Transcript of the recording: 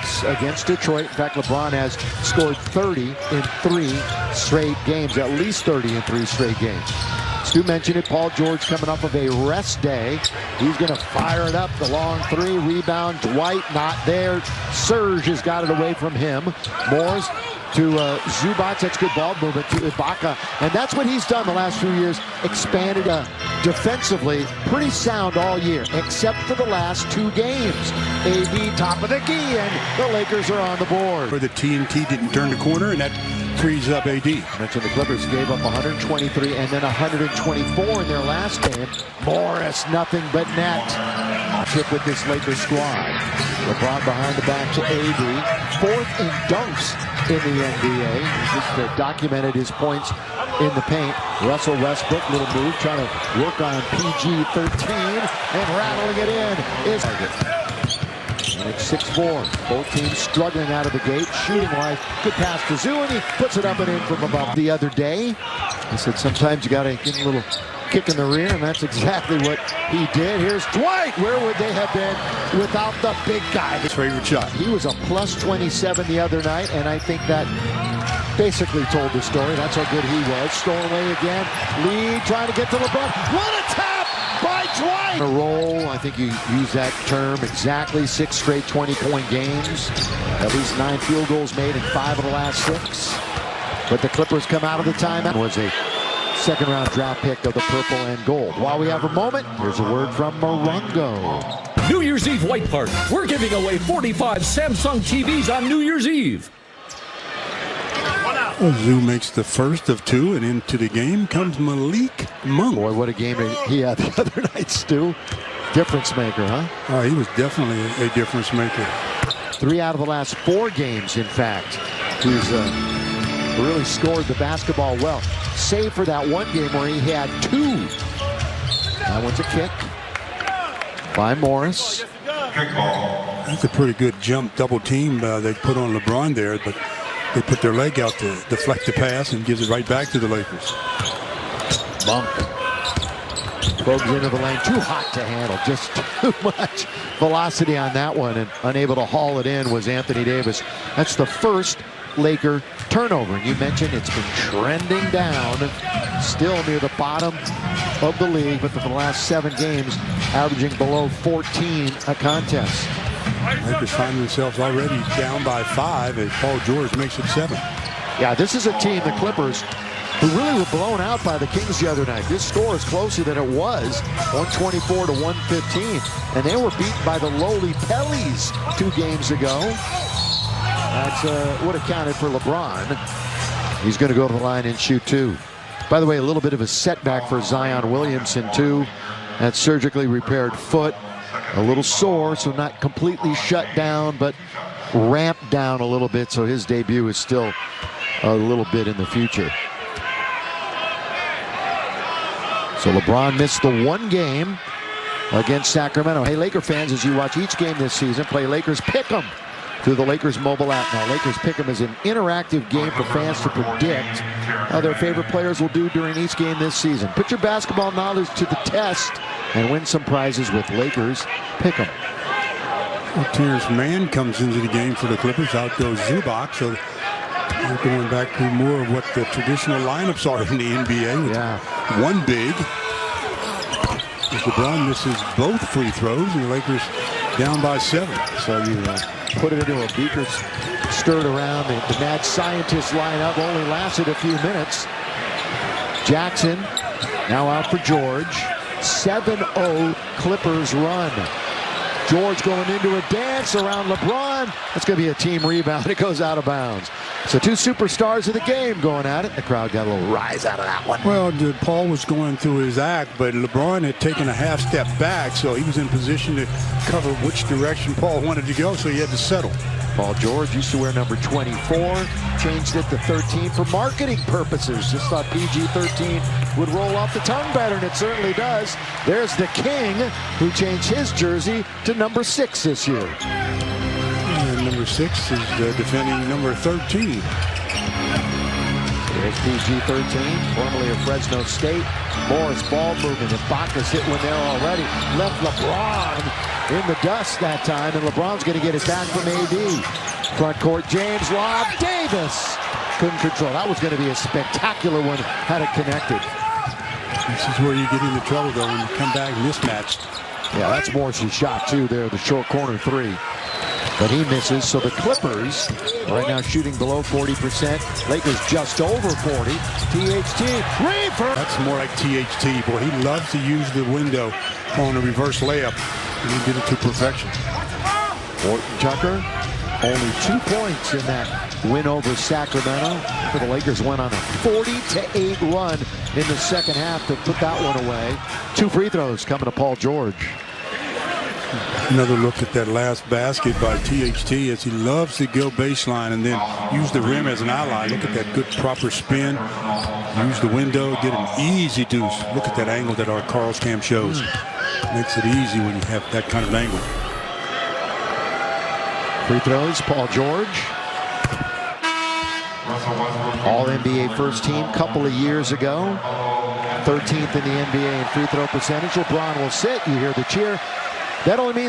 points against Detroit. In fact, LeBron has scored 30 in 3 straight games, at least 30 in 3 straight games. Stu mentioned it, Paul George coming off of a rest day. He's going to fire it up, the long 3, rebound, Dwight not there. Serge has got it away from him. Morris to Zubac, that's good ball movement to Ibaka, and that's what he's done the last few years, expanded defensively, pretty sound all year, except for the last 2 games. AD top of the key, and the Lakers are on the board. Where the TNT didn't turn the corner, and that frees up AD. Mentioned the Clippers gave up 123 and then 124 in their last game. Morris, nothing but net. Chip with this Lakers squad. LeBron behind the back to AD. 4th in dunks in the NBA. He just documented his points in the paint. Russell Westbrook, little move, trying to work on PG-13 and rattling it in is target. And it's 6-4. Both teams struggling out of the gate, shooting-wise. Good pass to Zoo, and he puts it up and in from above. The other day, he said sometimes you got to get a little kick in the rear, and that's exactly what he did. Here's Dwight. Where would they have been without the big guy? His favorite shot. He was a plus 27 the other night, and I think that basically told the story. That's how good he was. Stolen away again. Lee trying to get to LeBron. What a tap by Dwight! A roll, I think you use that term exactly. 6 straight 20-point games. At least 9 field goals made in 5 of the last 6. But the Clippers come out of the timeout. Was a second-round draft pick of the purple and gold. While we have a moment, here's a word from Morongo. New Year's Eve White Party. We're giving away 45 Samsung TVs on New Year's Eve. Zoo makes the first of 2, and into the game comes Malik Monk. Boy, what a game he had the other night, Stu. Difference maker, huh? He was definitely a difference maker. 3 out of the last 4 games, in fact. He's really scored the basketball well. Save for that one game where he had 2. That one's a kick by Morris. That's a pretty good jump double team they put on LeBron there, but they put their leg out to deflect the pass and gives it right back to the Lakers. Monk probes into the lane, too hot to handle, just too much velocity on that one, and unable to haul it in was Anthony Davis. That's the first Laker turnover, and you mentioned it's been trending down, still near the bottom of the league, but for the last 7 games averaging below 14 a contest. Lakers find themselves already down by 5 as Paul George makes it 7. Yeah, this is a team, the Clippers, who really were blown out by the Kings the other night. This score is closer than it was, 124 to 115, and they were beaten by the lowly Pellies 2 games ago. That's what accounted for LeBron. He's going to go to the line and shoot 2. By the way, a little bit of a setback for Zion Williamson, too. That surgically repaired foot. A little sore, so not completely shut down, but ramped down a little bit, so his debut is still a little bit in the future. So LeBron missed the 1 game against Sacramento. Hey, Laker fans, as you watch each game this season, play Lakers Pick'em through the Lakers mobile app. Now, Lakers Pick'em is an interactive game for fans to predict how their favorite players will do during each game this season. Put your basketball knowledge to the test and win some prizes with Lakers Pick'em. Well, Terrence Mann comes into the game for the Clippers. Out goes Zubac. So they're going back to more of what the traditional lineups are in the NBA. With 1 big. As LeBron misses both free throws, and the Lakers down by 7. So you put it into a beaker stirred around. The mad scientist lineup only lasted a few minutes. Jackson now out for George. 7-0 Clippers run. George going into a dance around LeBron. That's going to be a team rebound. It goes out of bounds. So 2 superstars of the game going at it. The crowd got a little rise out of that one. Well, Paul was going through his act, but LeBron had taken a half step back, so he was in position to cover which direction Paul wanted to go, so he had to settle. Paul George used to wear number 24, changed it to 13 for marketing purposes. Just thought PG-13 would roll off the tongue better, and it certainly does. There's the King, who changed his jersey to number 6 this year. And number 6 is defending number 13. There's PG-13, formerly of Fresno State. Morris ball movement, and Ibaka's hit one there already. Left LeBron in the dust that time, and LeBron's going to get it back from AD. Front court, James lob, Davis couldn't control. That was going to be a spectacular one had it connected. This is where you get into trouble, though, when you come back mismatched. Yeah, that's Morris's shot, too, there, the short corner three. But he misses, so the Clippers right now shooting below 40%. Lakers just over 40. THT, reverse. That's more like THT. Boy, he loves to use the window on a reverse layup, and he did it to perfection. Horton Tucker, only 2 points in that win over Sacramento. The Lakers went on a 40-8 run in the second half to put that one away. 2 free throws coming to Paul George. Another look at that last basket by THT, as he loves to go baseline and then use the rim as an ally. Look at that good proper spin. Use the window, get an easy deuce. Look at that angle that our Carl's Cam shows. Makes it easy when you have that kind of angle. Free throws, Paul George. All-NBA first team couple of years ago. 13th in the NBA in free throw percentage. LeBron will sit. You hear the cheer. That only means